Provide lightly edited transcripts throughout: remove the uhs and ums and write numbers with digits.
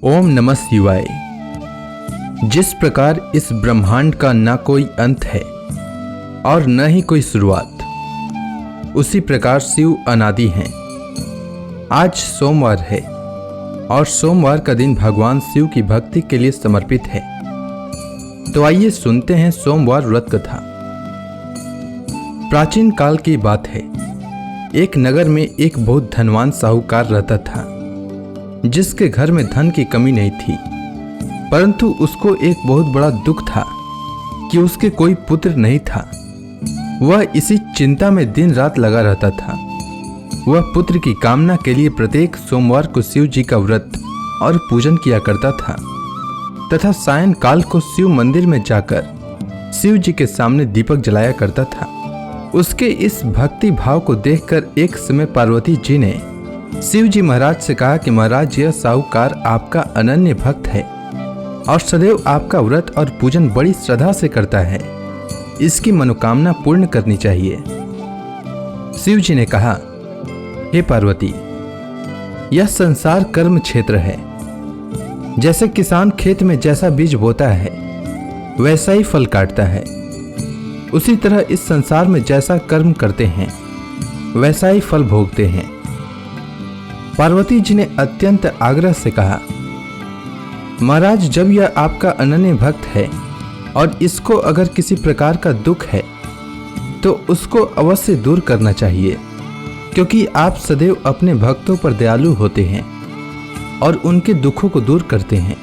ओम नमः शिवाय। जिस प्रकार इस ब्रह्मांड का ना कोई अंत है और न ही कोई शुरुआत, उसी प्रकार शिव अनादि हैं। आज सोमवार है और सोमवार का दिन भगवान शिव की भक्ति के लिए समर्पित है। तो आइए सुनते हैं सोमवार व्रत कथा। प्राचीन काल की बात है। एक नगर में एक बहुत धनवान साहूकार रहता था, जिसके घर में धन की कमी नहीं थी, परंतु उसको एक बहुत बड़ा दुख था कि उसके कोई पुत्र नहीं था। वह इसी चिंता में दिन रात लगा रहता था। वह पुत्र की कामना के लिए प्रत्येक सोमवार को शिव जी का व्रत और पूजन किया करता था तथा सायंकाल को शिव मंदिर में जाकर शिव जी के सामने दीपक जलाया करता था। उसके इस भक्ति भाव को देखकर एक समय पार्वती जी ने शिव जी महाराज से कहा कि महाराज, यह साहूकार आपका अनन्य भक्त है और सदैव आपका व्रत और पूजन बड़ी श्रद्धा से करता है। इसकी मनोकामना पूर्ण करनी चाहिए। शिव जी ने कहा, हे पार्वती, यह संसार कर्म क्षेत्र है। जैसे किसान खेत में जैसा बीज बोता है वैसा ही फल काटता है, उसी तरह इस संसार में जैसा कर्म करते हैं वैसा ही फल भोगते हैं। पार्वती जी ने अत्यंत आग्रह से कहा, महाराज, जब यह आपका अनन्य भक्त है और इसको अगर किसी प्रकार का दुख है तो उसको अवश्य दूर करना चाहिए, क्योंकि आप सदैव अपने भक्तों पर दयालु होते हैं और उनके दुखों को दूर करते हैं।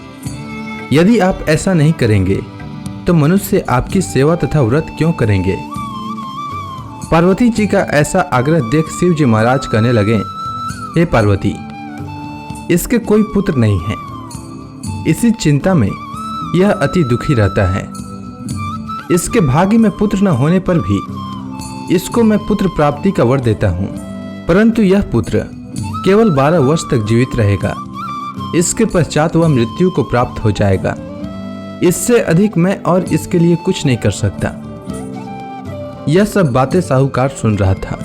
यदि आप ऐसा नहीं करेंगे तो मनुष्य आपकी सेवा तथा व्रत क्यों करेंगे। पार्वती जी का ऐसा आग्रह देख शिव जी महाराज कहने लगे, हे पार्वती, इसके कोई पुत्र नहीं है। इसी चिंता में यह अति दुखी रहता है। इसके भाग्य में पुत्र न होने पर भी इसको मैं पुत्र प्राप्ति का वर देता हूँ, परंतु यह पुत्र केवल 12 वर्ष तक जीवित रहेगा। इसके पश्चात वह मृत्यु को प्राप्त हो जाएगा। इससे अधिक मैं और इसके लिए कुछ नहीं कर सकता। यह सब बातें साहूकार सुन रहा था।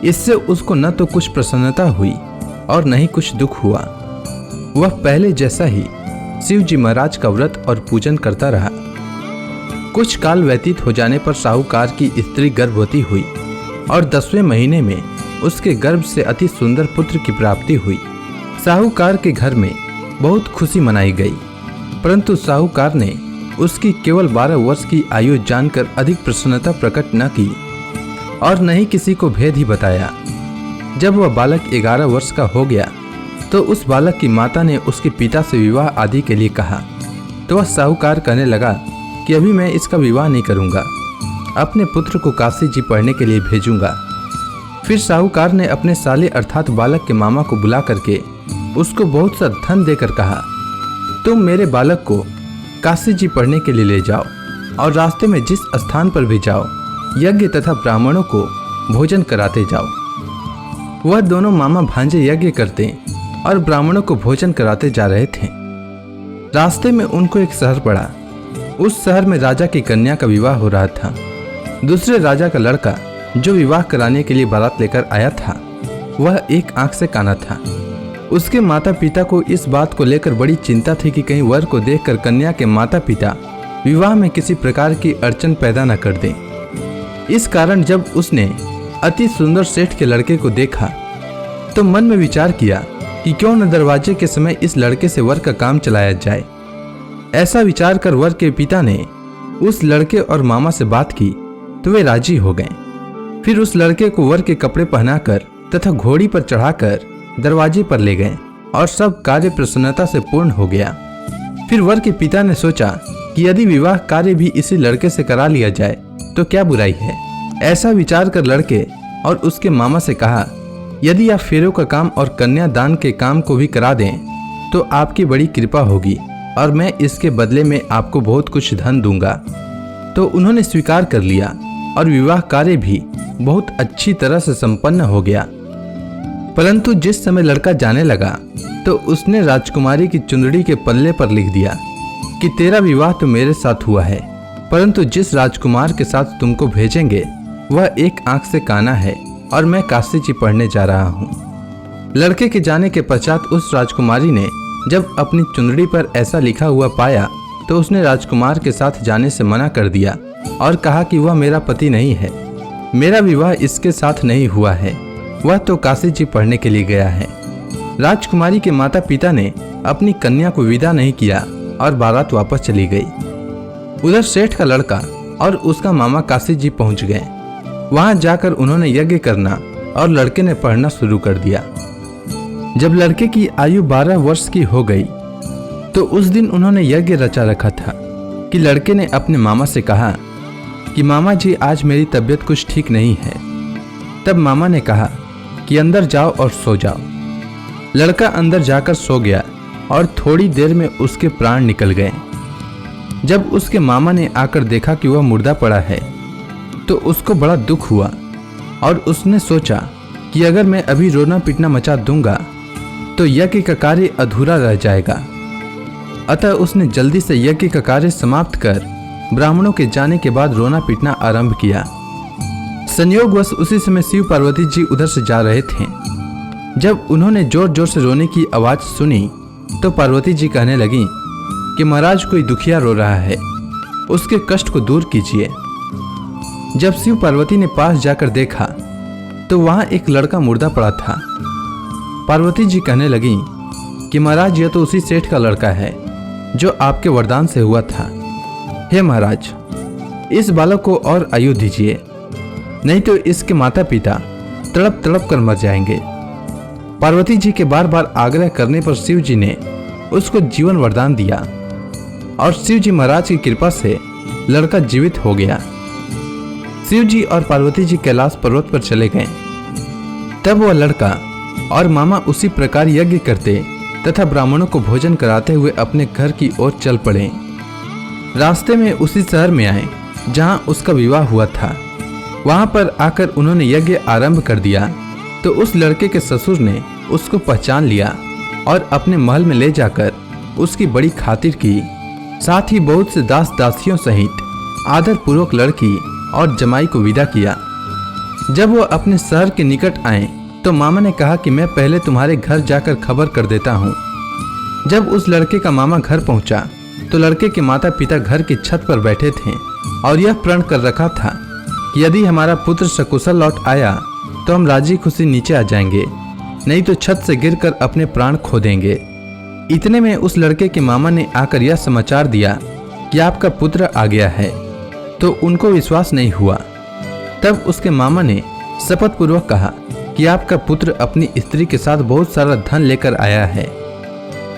इससे उसको न तो कुछ प्रसन्नता हुई और न ही कुछ दुख हुआ। वह पहले जैसा ही शिव जी महाराज का व्रत और पूजन करता रहा। कुछ काल व्यतीत हो जाने पर साहूकार की स्त्री गर्भवती हुई और 10वें महीने में उसके गर्भ से अति सुंदर पुत्र की प्राप्ति हुई। साहूकार के घर में बहुत खुशी मनाई गई, परंतु साहूकार ने उसकी केवल 12 वर्ष की आयु जानकर अधिक प्रसन्नता प्रकट न की और न ही किसी को भेद ही बताया। जब वह बालक 11 वर्ष का हो गया तो उस बालक की माता ने उसके पिता से विवाह आदि के लिए कहा, तो वह साहूकार कहने लगा कि अभी मैं इसका विवाह नहीं करूंगा, अपने पुत्र को काशी जी पढ़ने के लिए भेजूंगा। फिर साहूकार ने अपने साले अर्थात बालक के मामा को बुला करके उसको बहुत सा धन देकर कहा, तुम मेरे बालक को काशी जी पढ़ने के लिए ले जाओ और रास्ते में जिस स्थान पर भी जाओ यज्ञ तथा ब्राह्मणों को भोजन कराते जाओ। वह दोनों मामा भांजे यज्ञ करते और ब्राह्मणों को भोजन कराते जा रहे थे। रास्ते में उनको एक शहर पड़ा। उस शहर में राजा की कन्या का विवाह हो रहा था। दूसरे राजा का लड़का जो विवाह कराने के लिए बारात लेकर आया था, वह एक आंख से काना था। उसके माता पिता को इस बात को लेकर बड़ी चिंता थी कि कहीं वर को देखकर कन्या के माता पिता विवाह में किसी प्रकार की अड़चन पैदा न कर दें। इस कारण जब उसने अति सुंदर सेठ के लड़के को देखा तो मन में विचार किया कि क्यों न दरवाजे के समय इस लड़के से वर का काम चलाया जाए। ऐसा विचार कर वर के पिता ने उस लड़के और मामा से बात की तो वे राजी हो गए। फिर उस लड़के को वर के कपड़े पहनाकर तथा घोड़ी पर चढ़ाकर दरवाजे पर ले गए और सब कार्य प्रसन्नता से पूर्ण हो गया। फिर वर के पिता ने सोचा कि यदि विवाह कार्य भी इसी लड़के से करा लिया जाए तो क्या बुराई है। ऐसा विचार कर लड़के और उसके मामा से कहा, यदि आप फेरों का काम और कन्यादान के काम को भी करा दें तो आपकी बड़ी कृपा होगी और मैं इसके बदले में आपको बहुत कुछ धन दूंगा। तो उन्होंने स्वीकार कर लिया और विवाह कार्य भी बहुत अच्छी तरह से संपन्न हो गया। परंतु जिस समय लड़का जाने लगा तो उसने राजकुमारी की चुंदड़ी के पल्ले पर लिख दिया कि तेरा विवाह तो मेरे साथ हुआ है, परंतु जिस राजकुमार के साथ तुमको भेजेंगे वह एक आंख से काना है और मैं काशी जी पढ़ने जा रहा हूँ। लड़के के जाने के पश्चात उस राजकुमारी ने जब अपनी चुंदड़ी पर ऐसा लिखा हुआ पाया तो उसने राजकुमार के साथ जाने से मना कर दिया और कहा कि वह मेरा पति नहीं है, मेरा विवाह इसके साथ नहीं हुआ है, वह तो काशी जी पढ़ने के लिए गया है। राजकुमारी के माता पिता ने अपनी कन्या को विदा नहीं किया और बारात वापस चली गई। उधर सेठ का लड़का और उसका मामा काशी जी पहुंच गए। वहां जाकर उन्होंने यज्ञ करना और लड़के ने पढ़ना शुरू कर दिया। जब लड़के की आयु 12 वर्ष की हो गई तो उस दिन उन्होंने यज्ञ रचा रखा था कि लड़के ने अपने मामा से कहा कि मामा जी आज मेरी तबीयत कुछ ठीक नहीं है। तब मामा ने कहा कि अंदर जाओ और सो जाओ। लड़का अंदर जाकर सो गया और थोड़ी देर में उसके प्राण निकल गए। जब उसके मामा ने आकर देखा कि वह मुर्दा पड़ा है तो उसको बड़ा दुख हुआ और उसने सोचा कि अगर मैं अभी रोना पीटना मचा दूंगा तो यज्ञ का कार्य अधूरा रह जाएगा। अतः उसने जल्दी से यज्ञ का कार्य समाप्त कर ब्राह्मणों के जाने के बाद रोना पीटना आरंभ किया। संयोगवश उसी समय शिव पार्वती जी उधर से जा रहे थे। जब उन्होंने जोर जोर से रोने की आवाज सुनी तो पार्वती जी कहने लगी कि महाराज कोई दुखिया रो रहा है, उसके कष्ट को दूर कीजिए। जब शिव पार्वती ने पास जाकर देखा तो वहां एक लड़का मुर्दा पड़ा था। पार्वती जी कहने लगी कि महाराज यह तो उसी सेठ का लड़का है जो आपके वरदान से हुआ था। हे महाराज, इस बालक को और आयु दीजिए, नहीं तो इसके माता पिता तड़प तड़प कर मर जाएंगे। पार्वती जी के बार बार आग्रह करने पर शिव जी ने उसको जीवन वरदान दिया और शिव जी महाराज की कृपा से लड़का जीवित हो गया। शिव जी और पार्वती जी कैलाश पर्वत पर चले गए। तब वह लड़का और मामा उसी प्रकार यज्ञ करते तथा ब्राह्मणों को भोजन कराते हुए अपने घर की ओर चल पड़े। रास्ते में उसी शहर में आए जहां उसका विवाह हुआ था। वहां पर आकर उन्होंने यज्ञ आरंभ कर दिया तो उस लड़के के ससुर ने उसको पहचान लिया और अपने महल में ले जाकर उसकी बड़ी खातिर की। साथ ही बहुत से दास दासियों सहित आदर पूर्वक लड़की और जमाई को विदा किया। जब वो अपने शहर के निकट आए तो मामा ने कहा कि मैं पहले तुम्हारे घर जाकर खबर कर देता हूँ। जब उस लड़के का मामा घर पहुंचा तो लड़के के माता पिता घर की छत पर बैठे थे और यह प्रण कर रखा था कि यदि हमारा पुत्र सकुशल लौट आया तो हम राजी खुशी नीचे आ जाएंगे, नहीं तो छत से गिरकर अपने प्राण खो देंगे। इतने में उस लड़के के मामा ने आकर यह समाचार दिया कि आपका पुत्र आ गया है, तो उनको विश्वास नहीं हुआ। तब उसके मामा ने शपथ पूर्वक कहा कि आपका पुत्र अपनी स्त्री के साथ बहुत सारा धन लेकर आया है।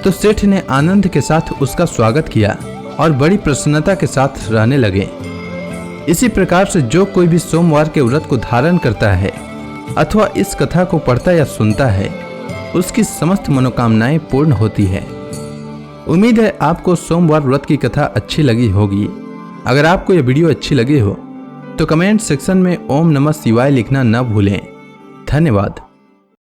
तो सेठ ने आनंद के साथ उसका स्वागत किया और बड़ी प्रसन्नता के साथ रहने लगे। इसी प्रकार से जो कोई भी सोमवार के व्रत को धारण करता है अथवा इस कथा को पढ़ता या सुनता है उसकी समस्त मनोकामनाएं पूर्ण होती है। उम्मीद है आपको सोमवार व्रत की कथा अच्छी लगी होगी। अगर आपको यह वीडियो अच्छी लगी हो तो कमेंट सेक्शन में ओम नमः शिवाय लिखना न भूलें। धन्यवाद।